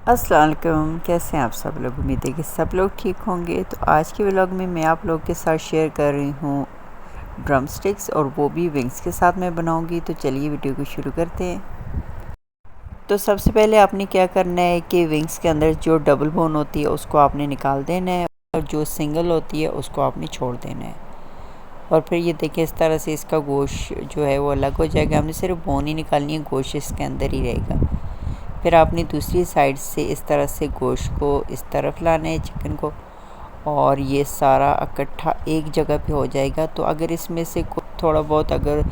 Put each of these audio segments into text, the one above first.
अस्सलाम वालेकुम, कैसे हैं आप सब लोग। उम्मीद है कि सब लोग ठीक होंगे। तो आज के व्लॉग में मैं आप लोगों के साथ शेयर कर रही हूँ ड्रम स्टिक्स, और वो भी विंग्स के साथ मैं बनाऊँगी। तो चलिए वीडियो को शुरू करते हैं। तो सबसे पहले आपने क्या करना है कि विंग्स के अंदर जो डबल बोन होती है उसको आपने निकाल देना है, और जो सिंगल होती है उसको आपने छोड़ देना है। और फिर ये देखिए इस तरह से इसका गोश्त जो है वो अलग हो जाएगा। हमने सिर्फ बोन ही निकालनी है, गोश्त इसके अंदर ही रहेगा। फिर आपने दूसरी साइड से इस तरह से गोश्त को इस तरफ लाना है, चिकन को, और ये सारा इकट्ठा एक जगह पे हो जाएगा। तो अगर इसमें से थोड़ा बहुत अगर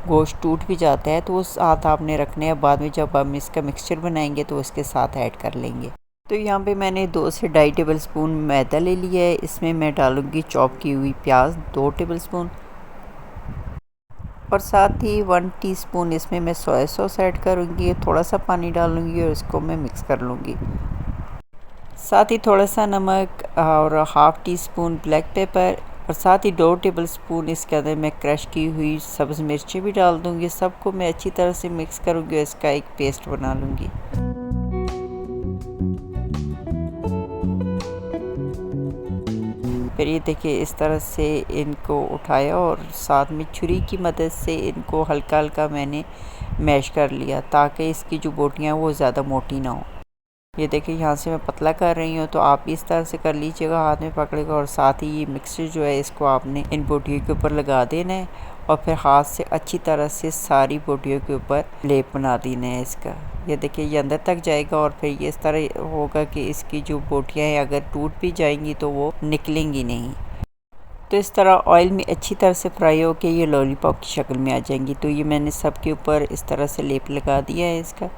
गोश्त टूट भी जाता है तो वो साथ आपने रखने हैं, बाद में जब हम इसका मिक्सचर बनाएंगे तो उसके साथ ऐड कर लेंगे। तो यहाँ पे मैंने 2 से ढाई टेबल स्पून मैदा ले लिया है। इसमें मैं डालूँगी चॉप की हुई प्याज 2 टेबल स्पून, और साथ ही 1 टीस्पून इसमें मैं सोया सॉस ऐड करूँगी। थोड़ा सा पानी डालूँगी और इसको मैं मिक्स कर लूँगी। साथ ही थोड़ा सा नमक और half tea spoon black pepper, और साथ ही 2 टेबल स्पून इसके अंदर मैं क्रश की हुई सब्ज़ मिर्ची भी डाल दूँगी। सबको मैं अच्छी तरह से मिक्स करूँगी और इसका एक पेस्ट बना लूँगी। फिर ये देखिए इस तरह से इनको उठाया और साथ में छुरी की मदद से इनको हल्का हल्का मैंने मैश कर लिया, ताकि इसकी जो बोटियाँ वो ज़्यादा मोटी ना हो। ये देखिए यहाँ से मैं पतला कर रही हूँ, तो आप भी इस तरह से कर लीजिएगा, हाथ में पकड़ेगा। और साथ ही ये मिक्सचर जो है इसको आपने इन बोटियों के ऊपर लगा देना है, और फिर हाथ से अच्छी तरह से सारी बोटियों के ऊपर लेप बना देना है इसका। ये देखिए ये अंदर तक जाएगा, और फिर ये इस तरह होगा कि इसकी जो बोटियाँ हैं अगर टूट भी जाएंगी तो वो निकलेंगी नहीं। तो इस तरह ऑयल में अच्छी तरह से फ्राई होकर ये लॉलीपॉप की शक्ल में आ जाएंगी। तो ये मैंने सब के ऊपर इस तरह से लेप लगा दिया है इसका।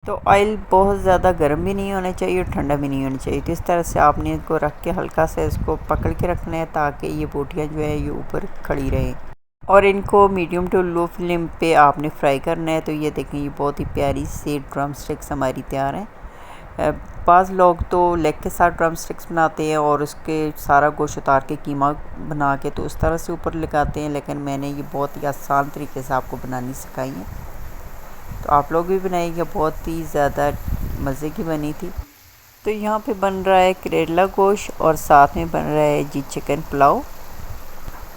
तो ऑयल बहुत ज़्यादा गर्म भी नहीं होना चाहिए और ठंडा भी नहीं होना चाहिए। तो इस तरह से आपने इसको रख के हल्का सा इसको पकड़ के रखना है, ताकि ये बोटियाँ जो है ये ऊपर खड़ी रहें, और इनको मीडियम टू लो फ्लेम पे आपने फ्राई करना है। तो ये देखें ये बहुत ही प्यारी सी ड्रम स्टिक्स हमारी तैयार हैं। बाज़ लोग तो लेग के साथ ड्रम स्टिक्स बनाते हैं और उसके सारा गोश्त उतार के कीमा बना के तो उस तरह से ऊपर लगाते हैं, लेकिन मैंने ये बहुत ही आसान तरीके से आपको बनानी सिखाई है। तो आप लोग भी बनाइएगा, बहुत ही ज़्यादा मज़े की बनी थी। तो यहाँ पे बन रहा है करेला गोश्त, और साथ में बन रहा है जी चिकन पुलाव।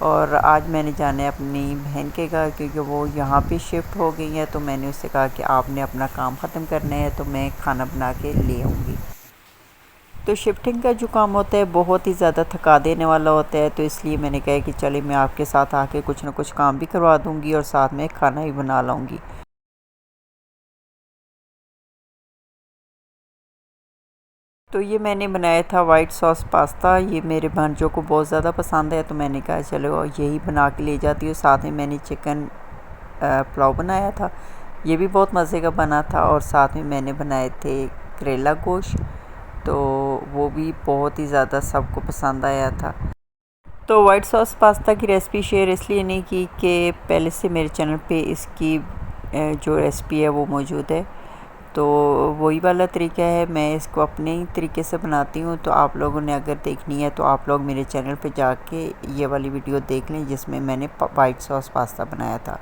और आज मैंने जाना है अपनी बहन के घर, क्योंकि वो यहाँ पे शिफ्ट हो गई है। तो मैंने उससे कहा कि आपने अपना काम ख़त्म करना है तो मैं खाना बना के ले आऊँगी। तो शिफ्टिंग का जो काम होता है बहुत ही ज़्यादा थका देने वाला होता है, तो इसलिए मैंने कहा कि चलिए मैं आपके साथ आके कुछ ना कुछ काम भी करवा दूँगी और साथ में खाना भी बना लाऊँगी। तो ये मैंने बनाया था वाइट सॉस पास्ता। ये मेरे भांजों को बहुत ज़्यादा पसंद है, तो मैंने कहा चलो यही बना के ले जाती हूँ। साथ में मैंने चिकन पुलाव बनाया था, ये भी बहुत मज़े का बना था। और साथ में मैंने बनाए थे करेला गोश्त, तो वो भी बहुत ही ज़्यादा सबको पसंद आया था। तो वाइट सॉस पास्ता की रेसिपी शेयर इसलिए नहीं की कि पहले से मेरे चैनल पे इसकी जो रेसिपी है वो मौजूद है, तो वही वाला तरीका है, मैं इसको अपने ही तरीके से बनाती हूँ। तो आप लोगों ने अगर देखनी है तो आप लोग मेरे चैनल पे जाके ये वाली वीडियो देख लें, जिसमें मैंने वाइट सॉस पास्ता बनाया था।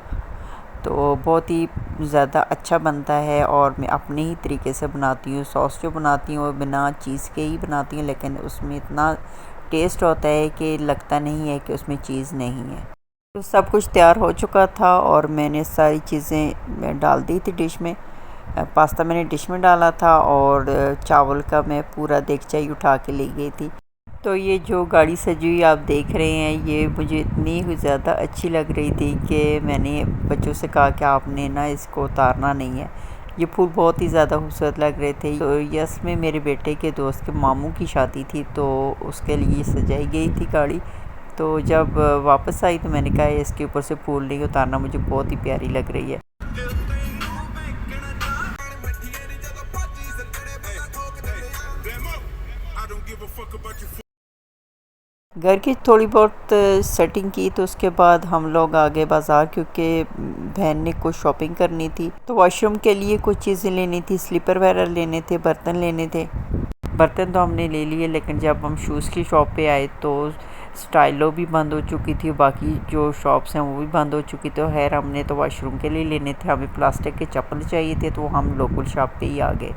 तो बहुत ही ज़्यादा अच्छा बनता है, और मैं अपने ही तरीके से बनाती हूँ। सॉस जो बनाती हूँ बिना चीज़ के ही बनाती हूँ, लेकिन उसमें इतना टेस्ट होता है कि लगता नहीं है कि उसमें चीज़ नहीं है। तो सब कुछ तैयार हो चुका था और मैंने सारी चीज़ें डाल दी थी डिश में। पास्ता मैंने डिश में डाला था, और चावल का मैं पूरा देगचा ही उठा के ले गई थी। तो ये जो गाड़ी सजी हुई आप देख रहे हैं, ये मुझे इतनी ज़्यादा अच्छी लग रही थी कि मैंने बच्चों से कहा कि आपने ना इसको उतारना नहीं है। ये फूल बहुत ही ज़्यादा खूबसूरत लग रहे थे। तो यस में मेरे बेटे के दोस्त के मामू की शादी थी, तो उसके लिए सजाई गई थी गाड़ी। तो जब वापस आई तो मैंने कहा इसके ऊपर से फूल नहीं उतारना, मुझे बहुत ही प्यारी लग रही है। घर की थोड़ी बहुत सेटिंग की, तो उसके बाद हम लोग आ गए बाज़ार, क्योंकि बहन ने कुछ शॉपिंग करनी थी। तो वॉशरूम के लिए कुछ चीज़ें लेनी थी, स्लीपर वगैरह लेने थे, बर्तन लेने थे। बर्तन तो हमने ले लिए, लेकिन जब हम शूज़ की शॉप पे आए तो स्टाइलो भी बंद हो चुकी थी, बाकी जो शॉप्स हैं वो भी बंद हो चुकी थी। खैर हमने तो वॉशरूम के लिए लेने थे, हमें प्लास्टिक के चप्पल चाहिए थे, तो हम लोकल शॉप पे ही आ गए।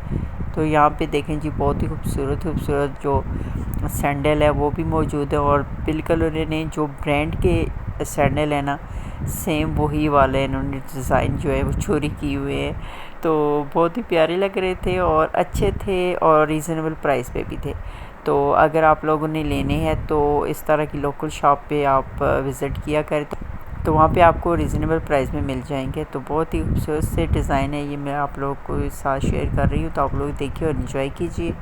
तो यहाँ पे देखें जी, बहुत ही खूबसूरत जो सैंडल है वो भी मौजूद है, और बिल्कुल उन्होंने जो ब्रांड के सैंडल है ना, सेम वही वाले इन्होंने डिज़ाइन जो है वो चोरी किए हुए हैं। तो बहुत ही प्यारे लग रहे थे और अच्छे थे और रीज़नेबल प्राइस पे भी थे। तो अगर आप लोगों ने लेने हैं तो इस तरह की लोकल शॉप पे आप विज़िट किया करें, तो वहाँ पे आपको रीज़नेबल प्राइस में मिल जाएंगे। तो बहुत ही खूबसूरत से डिज़ाइन है, ये मैं आप लोगों को साथ शेयर कर रही हूँ, तो आप लोग देखिए और इन्जॉय कीजिए।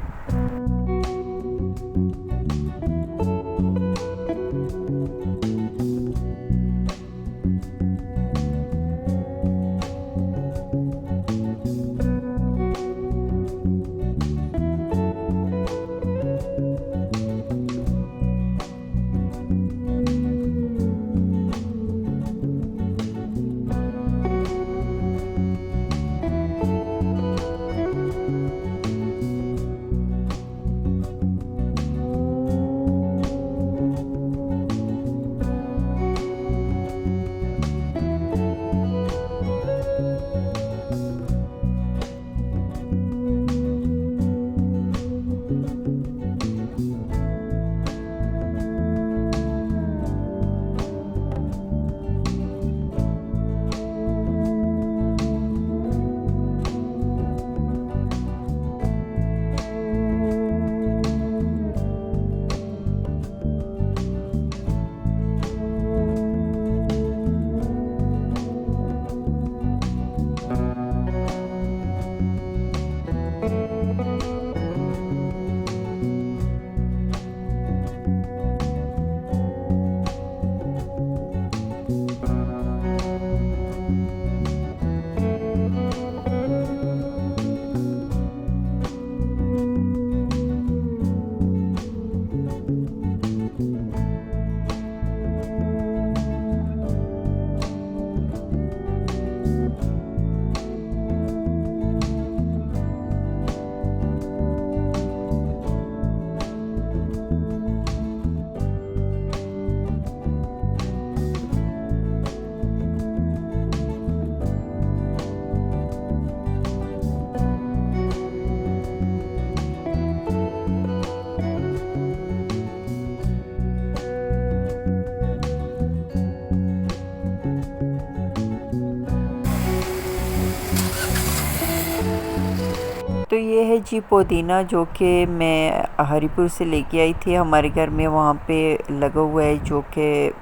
तो ये है जी पुदीना, जो कि मैं हरीपुर से लेके आई थी। हमारे घर में वहाँ पे लगा हुआ है, जो कि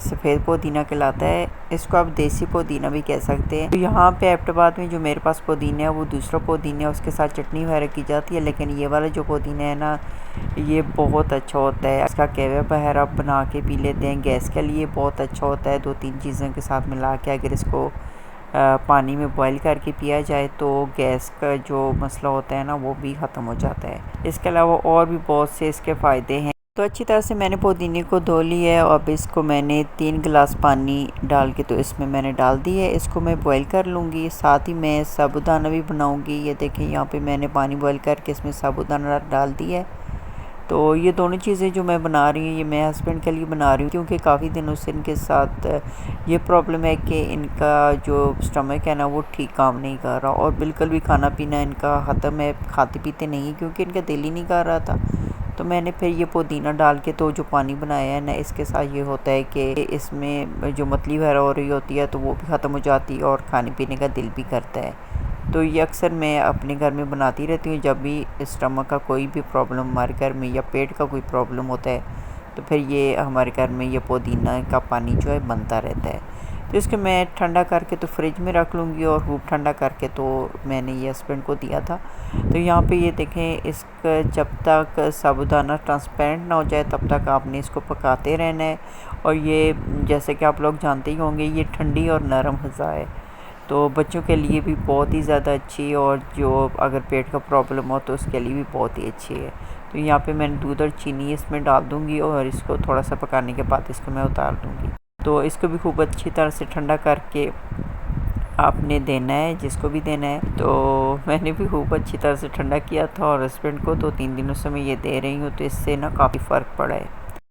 सफ़ेद पुदीना कहलाता है। इसको आप देसी पुदीना भी कह सकते हैं। तो यहाँ पे एबटाबाद में जो मेरे पास पुदीना है वो दूसरा पुदीना है, उसके साथ चटनी वगैरह की जाती है। लेकिन ये वाला जो पुदीना है ना, ये बहुत अच्छा होता है। इसका कहवा वगैरह आप बना के पी लेते हैं, गैस के लिए बहुत अच्छा होता है। 2-3 चीज़ों के साथ मिला के अगर इसको पानी में बॉईल करके पिया जाए तो गैस का जो मसला होता है ना, वो भी ख़त्म हो जाता है। इसके अलावा और भी बहुत से इसके फ़ायदे हैं। तो अच्छी तरह से मैंने पुदीने को धो लिया है। अब इसको मैंने 3 गिलास पानी डाल के तो इसमें मैंने डाल दी है। इसको मैं बॉईल कर लूँगी, साथ ही मैं साबूदाना भी बनाऊँगी। ये देखें, यहाँ पे मैंने पानी बॉईल करके इसमें साबूदाना डाल दिया है। तो ये दोनों चीज़ें जो मैं बना रही हूँ, ये मैं हस्बैंड के लिए बना रही हूँ, क्योंकि काफ़ी दिनों से इनके साथ ये प्रॉब्लम है कि इनका जो स्टमक है ना, वो ठीक काम नहीं कर रहा, और बिल्कुल भी खाना पीना इनका ख़त्म है, खाते पीते नहीं, क्योंकि इनका दिल ही नहीं कर रहा था। तो मैंने फिर ये पुदीना डाल के तो जो पानी बनाया है ना, इसके साथ ये होता है कि इसमें जो मतली वगैरह हो रही होती है तो वो भी ख़त्म हो जाती है, और खाने पीने का दिल भी करता है। तो ये अक्सर मैं अपने घर में बनाती रहती हूँ। जब भी स्टमक का कोई भी प्रॉब्लम हमारे घर में, या पेट का कोई प्रॉब्लम होता है, तो फिर ये हमारे घर में ये पुदीना का पानी जो है बनता रहता है। तो इसको मैं ठंडा करके तो फ्रिज में रख लूँगी, और खूब ठंडा करके तो मैंने ये हस्बैंड को दिया था। तो यहाँ पे ये देखें, इसका जब तक साबूदाना ट्रांसपेरेंट ना हो जाए तब तक आपने इसको पकाते रहना है। और ये जैसे कि आप लोग जानते ही होंगे, ये ठंडी और नरम ग़िज़ा है, तो बच्चों के लिए भी बहुत ही ज़्यादा अच्छी है, और जो अगर पेट का प्रॉब्लम हो तो उसके लिए भी बहुत ही अच्छी है। तो यहाँ पे मैंने दूध और चीनी इसमें डाल दूँगी, और इसको थोड़ा सा पकाने के बाद इसको मैं उतार दूँगी। तो इसको भी खूब अच्छी तरह से ठंडा करके आपने देना है, जिसको भी देना है। तो मैंने भी खूब अच्छी तरह से ठंडा किया था, और हस्बैंड को 2-3 दिनों से मैं ये दे रही हूँ, तो इससे ना काफ़ी फ़र्क पड़ा है।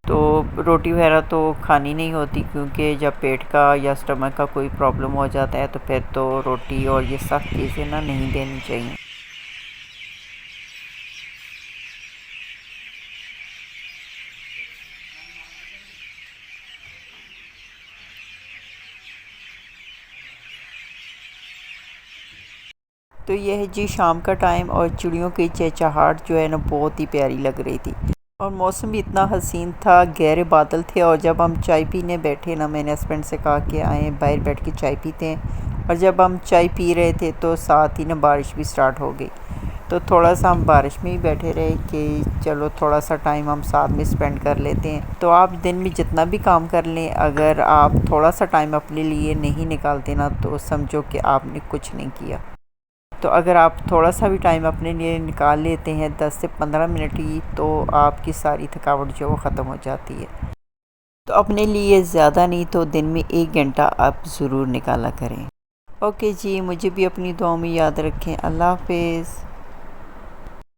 तो रोटी वगैरह तो खानी नहीं होती, क्योंकि जब पेट का या स्टमक का कोई प्रॉब्लम हो जाता है तो फिर तो रोटी और ये सख्त चीज़ें ना नहीं देनी चाहिए। तो यह है जी शाम का टाइम, और चिड़ियों की चहचहाहट जो है ना बहुत ही प्यारी लग रही थी, और मौसम भी इतना हसीन था, गहरे बादल थे। और जब हम चाय पीने बैठे ना, मैंने हस्बैंड से कहा कि आए बाहर बैठ के चाय पीते हैं, और जब हम चाय पी रहे थे तो साथ ही ना बारिश भी स्टार्ट हो गई। तो थोड़ा सा हम बारिश में ही बैठे रहे कि चलो थोड़ा सा टाइम हम साथ में स्पेंड कर लेते हैं। तो आप दिन में जितना भी काम कर लें, अगर आप थोड़ा सा टाइम अपने लिए नहीं निकालते ना, तो समझो कि आपने कुछ नहीं किया। तो अगर आप थोड़ा सा भी टाइम अपने लिए निकाल लेते हैं, 10 से 15 मिनट ही, तो आपकी सारी थकावट जो वो ख़त्म हो जाती है। तो अपने लिए ज़्यादा नहीं तो दिन में 1 घंटा आप ज़रूर निकाला करें। ओके जी, मुझे भी अपनी दुआओं में याद रखें। अल्लाह हाफ़िज़।